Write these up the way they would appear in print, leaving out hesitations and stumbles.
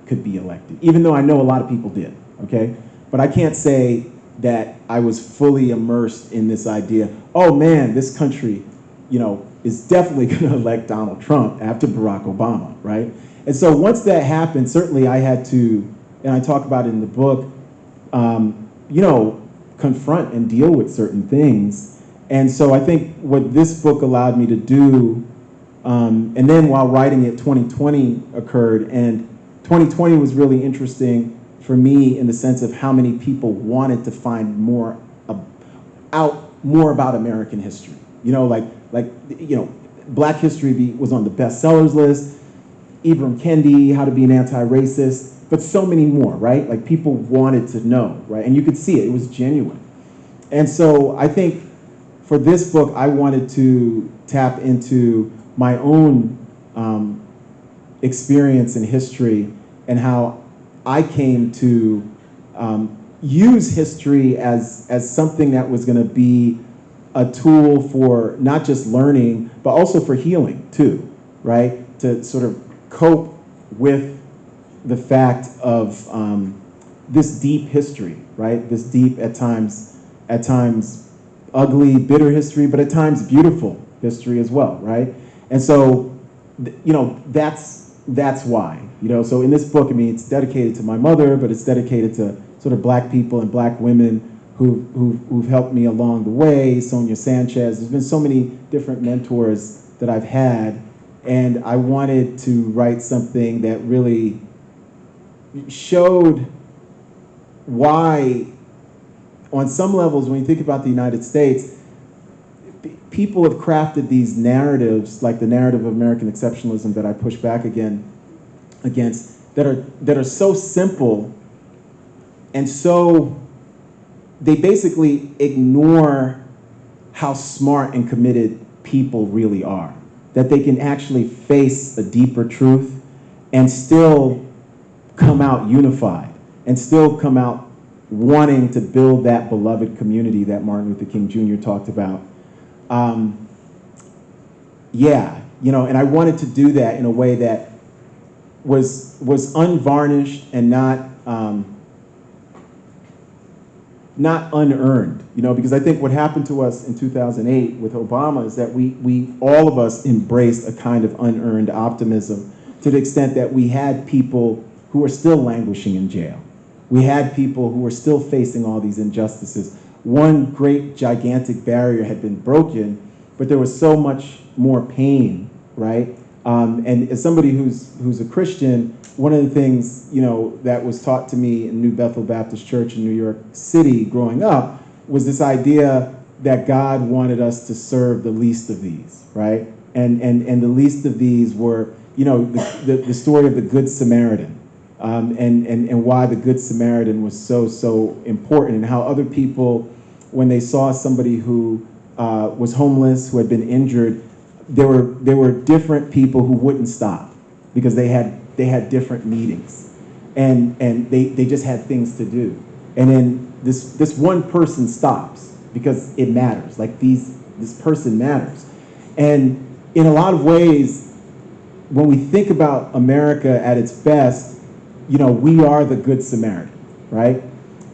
could be elected, even though I know a lot of people did, okay? But I can't say that I was fully immersed in this idea, oh man, this country, is definitely going to elect Donald Trump after Barack Obama, right? And so once that happened, certainly I had to, and I talk about it in the book, confront and deal with certain things. And so I think what this book allowed me to do, and then while writing it, 2020 occurred, and 2020 was really interesting for me in the sense of how many people wanted to find more about American history. Black History was on the bestsellers list, Ibram Kendi, How to Be an Anti-Racist, but so many more, right? Like people wanted to know, right? And you could see it was genuine. And so I think for this book, I wanted to tap into my own experience in history and how I came to use history as something that was going to be a tool for not just learning, but also for healing too, right? To sort of cope with the fact of this deep history, right? This deep, at times ugly, bitter history, but at times beautiful history as well, right? And so, that's why, so in this book, it's dedicated to my mother, but it's dedicated to sort of Black people and Black women who've helped me along the way, Sonia Sanchez. There's been so many different mentors that I've had, and I wanted to write something that really showed why, on some levels, when you think about the United States, people have crafted these narratives, like the narrative of American exceptionalism that I push back against, that are so simple and so they basically ignore how smart and committed people really are. That they can actually face a deeper truth and still come out unified and still come out wanting to build that beloved community that Martin Luther King Jr. talked about. And I wanted to do that in a way that was unvarnished and not unearned, because I think what happened to us in 2008 with Obama is that we all of us embraced a kind of unearned optimism to the extent that we had people who are still languishing in jail. We had people who were still facing all these injustices. One great gigantic barrier had been broken, but there was so much more pain, right? And as somebody who's a Christian, one of the things, that was taught to me in New Bethel Baptist Church in New York City growing up was this idea that God wanted us to serve the least of these, right? And the least of these were, the story of the Good Samaritan, and why the Good Samaritan was so important, and how other people, when they saw somebody who was homeless, who had been injured, there were different people who wouldn't stop because they had different meetings, and they just had things to do. And then this one person stops because it matters. Like this person matters. And in a lot of ways, when we think about America at its best, we are the Good Samaritan, right?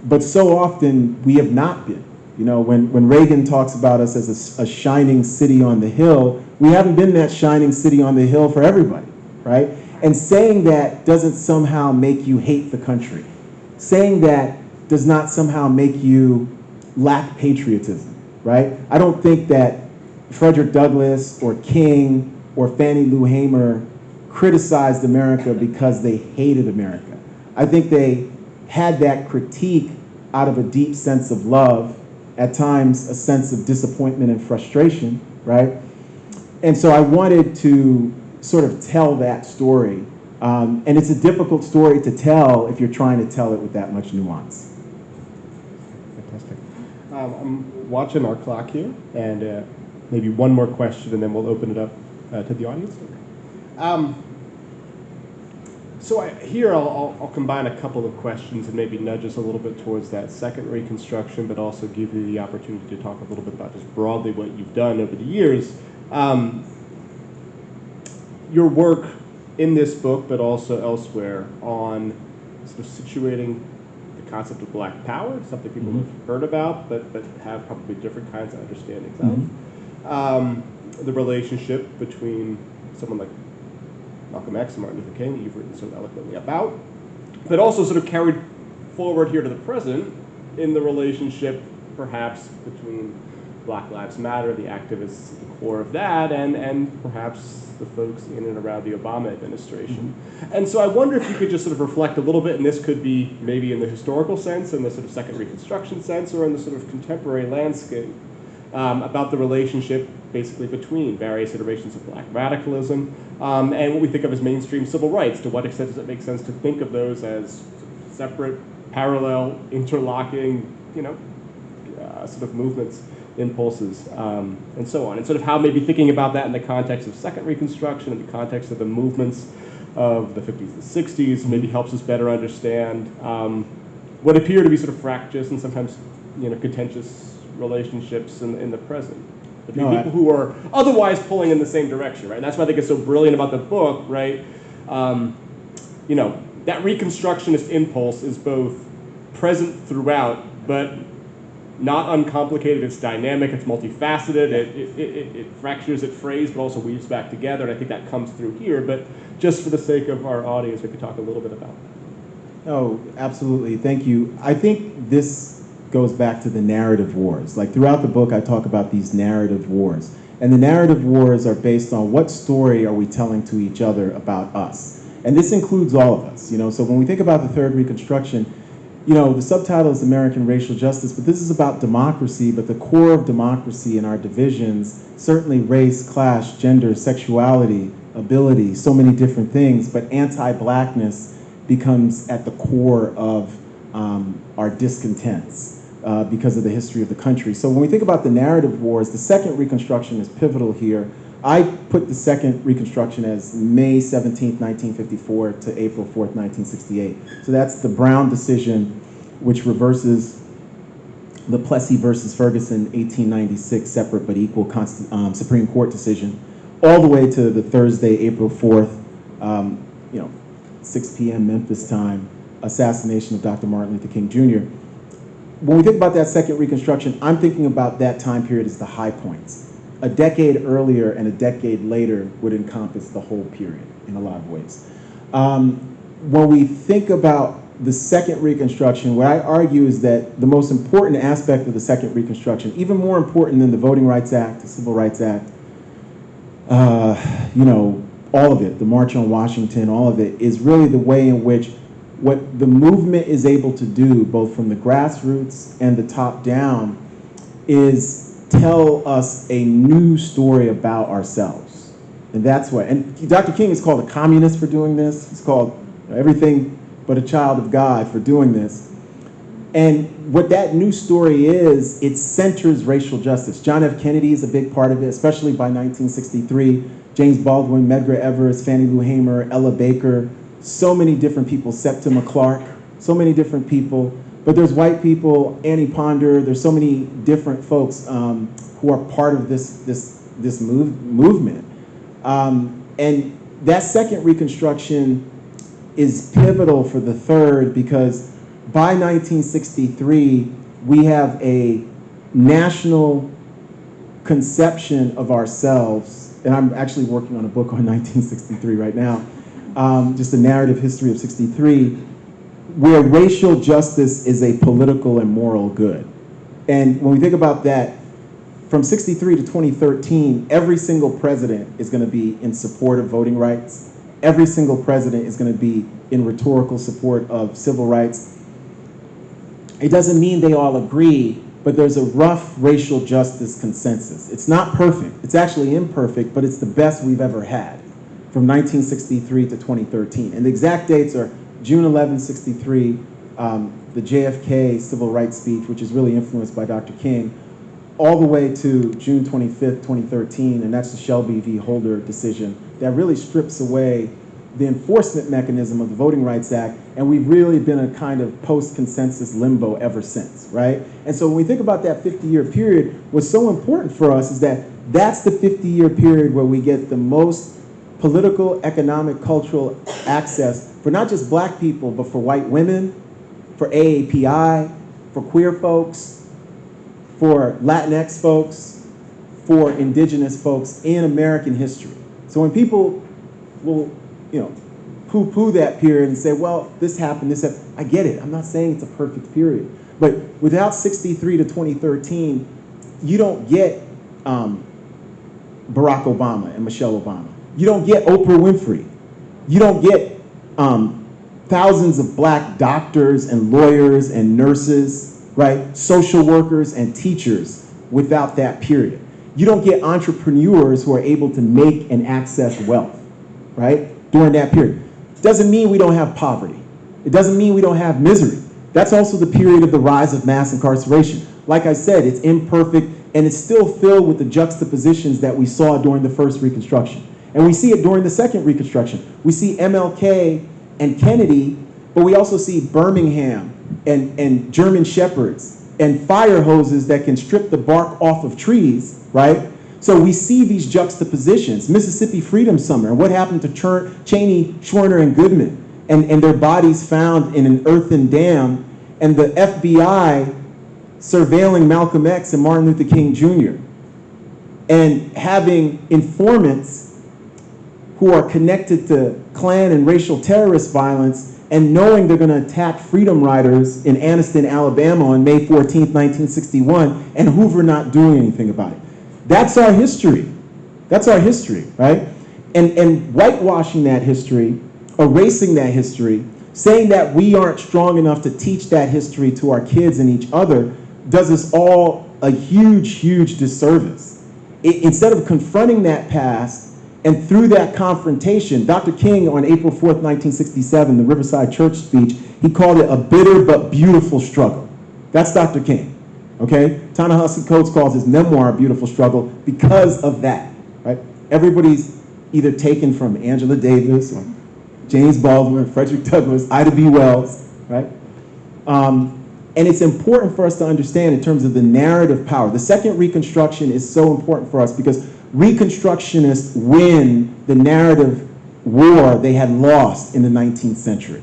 But so often we have not been. When Reagan talks about us as a shining city on the hill, we haven't been that shining city on the hill for everybody, right? And saying that doesn't somehow make you hate the country. Saying that does not somehow make you lack patriotism, right? I don't think that Frederick Douglass or King or Fannie Lou Hamer criticized America because they hated America. I think they had that critique out of a deep sense of love, at times a sense of disappointment and frustration, right? And so I wanted to sort of tell that story. And it's a difficult story to tell if you're trying to tell it with that much nuance. Fantastic. I'm watching our clock here, and maybe one more question, and then we'll open it up to the audience. Here I'll combine a couple of questions and maybe nudge us a little bit towards that second reconstruction, but also give you the opportunity to talk a little bit about just broadly what you've done over the years. Your work in this book, but also elsewhere, on sort of situating the concept of Black power, something people have heard about, but have probably different kinds of understandings of. The relationship between someone like Malcolm X and Martin Luther King, that you've written so eloquently about, but also sort of carried forward here to the present in the relationship, perhaps, between Black Lives Matter, the activists at the core of that, and perhaps the folks in and around the Obama administration. And so I wonder if you could just sort of reflect a little bit, and this could be maybe in the historical sense, in the sort of Second Reconstruction sense, or in the sort of contemporary landscape, about the relationship basically between various iterations of Black radicalism and what we think of as mainstream civil rights. To what extent does it make sense to think of those as separate, parallel, interlocking, sort of movements, impulses, and so on. And sort of how maybe thinking about that in the context of Second Reconstruction, in the context of the movements of the 50s and 60s, maybe helps us better understand what appear to be sort of fractious and sometimes contentious relationships in the present. Between people who are otherwise pulling in the same direction, right? And that's why I think it's so brilliant about the book, right? That Reconstructionist impulse is both present throughout, but not uncomplicated. It's dynamic, it's multifaceted, it fractures, it frays, but also weaves back together, and I think that comes through here. But just for the sake of our audience, we could talk a little bit about that. Oh, absolutely. Thank you. I think this goes back to the narrative wars. Like throughout the book, I talk about these narrative wars. And the narrative wars are based on what story are we telling to each other about us. And this includes all of us. So when we think about the Third Reconstruction, the subtitle is American Racial Justice, but this is about democracy, but the core of democracy and our divisions, certainly race, class, gender, sexuality, ability, so many different things, but anti-Blackness becomes at the core of our discontents because of the history of the country. So when we think about the narrative wars, the Second Reconstruction is pivotal here. I put the Second Reconstruction as May 17th, 1954 to April 4th, 1968. So that's the Brown decision, which reverses the Plessy versus Ferguson 1896 separate but equal Supreme Court decision, all the way to the Thursday, April 4th, 6 p.m. Memphis time, assassination of Dr. Martin Luther King Jr. When we think about that Second Reconstruction, I'm thinking about that time period as the high points. A decade earlier and a decade later would encompass the whole period in a lot of ways. When we think about the Second Reconstruction, what I argue is that the most important aspect of the Second Reconstruction, even more important than the Voting Rights Act, the Civil Rights Act, all of it, the March on Washington, all of it, is really the way in which what the movement is able to do, both from the grassroots and the top down, is tell us a new story about ourselves. And that's what, and Dr. King is called a communist for doing this. He's called everything but a child of God for doing this. And what that new story is, it centers racial justice. John F. Kennedy is a big part of it, especially by 1963. James Baldwin, Medgar Evers, Fannie Lou Hamer, Ella Baker, so many different people, Septima Clark, so many different people. But there's white people, Annie Ponder, there's so many different folks who are part of this movement. And that Second Reconstruction is pivotal for the Third because by 1963, we have a national conception of ourselves, and I'm actually working on a book on 1963 right now, just a narrative history of 63, where racial justice is a political and moral good. And when we think about that, from 63 to 2013, every single president is going to be in support of voting rights. Every single president is going to be in rhetorical support of civil rights. It doesn't mean they all agree, but there's a rough racial justice consensus. It's not perfect. It's actually imperfect, but it's the best we've ever had from 1963 to 2013. And the exact dates are June 11, 63, the JFK civil rights speech, which is really influenced by Dr. King, all the way to June 25th, 2013, and that's the Shelby v. Holder decision that really strips away the enforcement mechanism of the Voting Rights Act, and we've really been a kind of post-consensus limbo ever since, right? And so when we think about that 50-year period, what's so important for us is that that's the 50-year period where we get the most political, economic, cultural access for not just black people, but for white women, for AAPI, for queer folks, for Latinx folks, for indigenous folks in American history. So when people will, poo-poo that period and say, well, this happened, I get it. I'm not saying it's a perfect period. But without 63 to 2013, you don't get Barack Obama and Michelle Obama. You don't get Oprah Winfrey. You don't get thousands of black doctors and lawyers and nurses, right? Social workers and teachers without that period. You don't get entrepreneurs who are able to make and access wealth, right? During that period. Doesn't mean we don't have poverty. It doesn't mean we don't have misery. That's also the period of the rise of mass incarceration. Like I said, it's imperfect and it's still filled with the juxtapositions that we saw during the first Reconstruction. And we see it during the second Reconstruction. We see MLK and Kennedy, but we also see Birmingham and German shepherds and fire hoses that can strip the bark off of trees, right? So we see these juxtapositions. Mississippi Freedom Summer, and what happened to Cheney, Schwerner, and Goodman, and their bodies found in an earthen dam, and the FBI surveilling Malcolm X and Martin Luther King Jr., and having informants who are connected to Klan and racial terrorist violence, and knowing they're going to attack Freedom Riders in Anniston, Alabama on May 14th, 1961, and Hoover not doing anything about it. That's our history. That's our history, right? And whitewashing that history, erasing that history, saying that we aren't strong enough to teach that history to our kids and each other does us all a huge, huge disservice. Instead of confronting that past, and through that confrontation, Dr. King on April 4th, 1967, the Riverside Church speech, he called it a bitter but beautiful struggle. That's Dr. King, okay? Ta-Nehisi Coates calls his memoir a beautiful struggle because of that, right? Everybody's either taken from Angela Davis or James Baldwin, Frederick Douglass, Ida B. Wells, right? And it's important for us to understand in terms of the narrative power. The second Reconstruction is so important for us because Reconstructionists win the narrative war they had lost in the 19th century.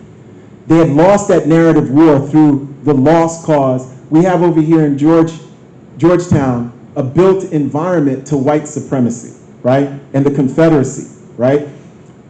They had lost that narrative war through the lost cause. We have over here in Georgetown a built environment to white supremacy, right? And the Confederacy, right?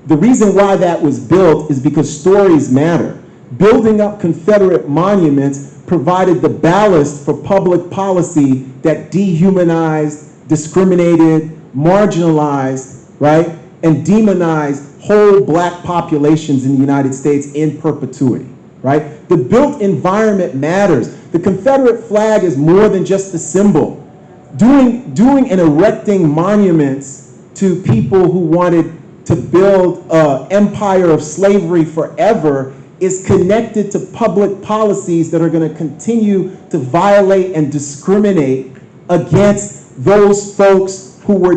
The reason why that was built is because stories matter. Building up Confederate monuments provided the ballast for public policy that dehumanized, discriminated, marginalized, right, and demonized whole black populations in the United States in perpetuity, right? The built environment matters. The Confederate flag is more than just a symbol. Doing and erecting monuments to people who wanted to build an empire of slavery forever is connected to public policies that are going to continue to violate and discriminate against those folks who were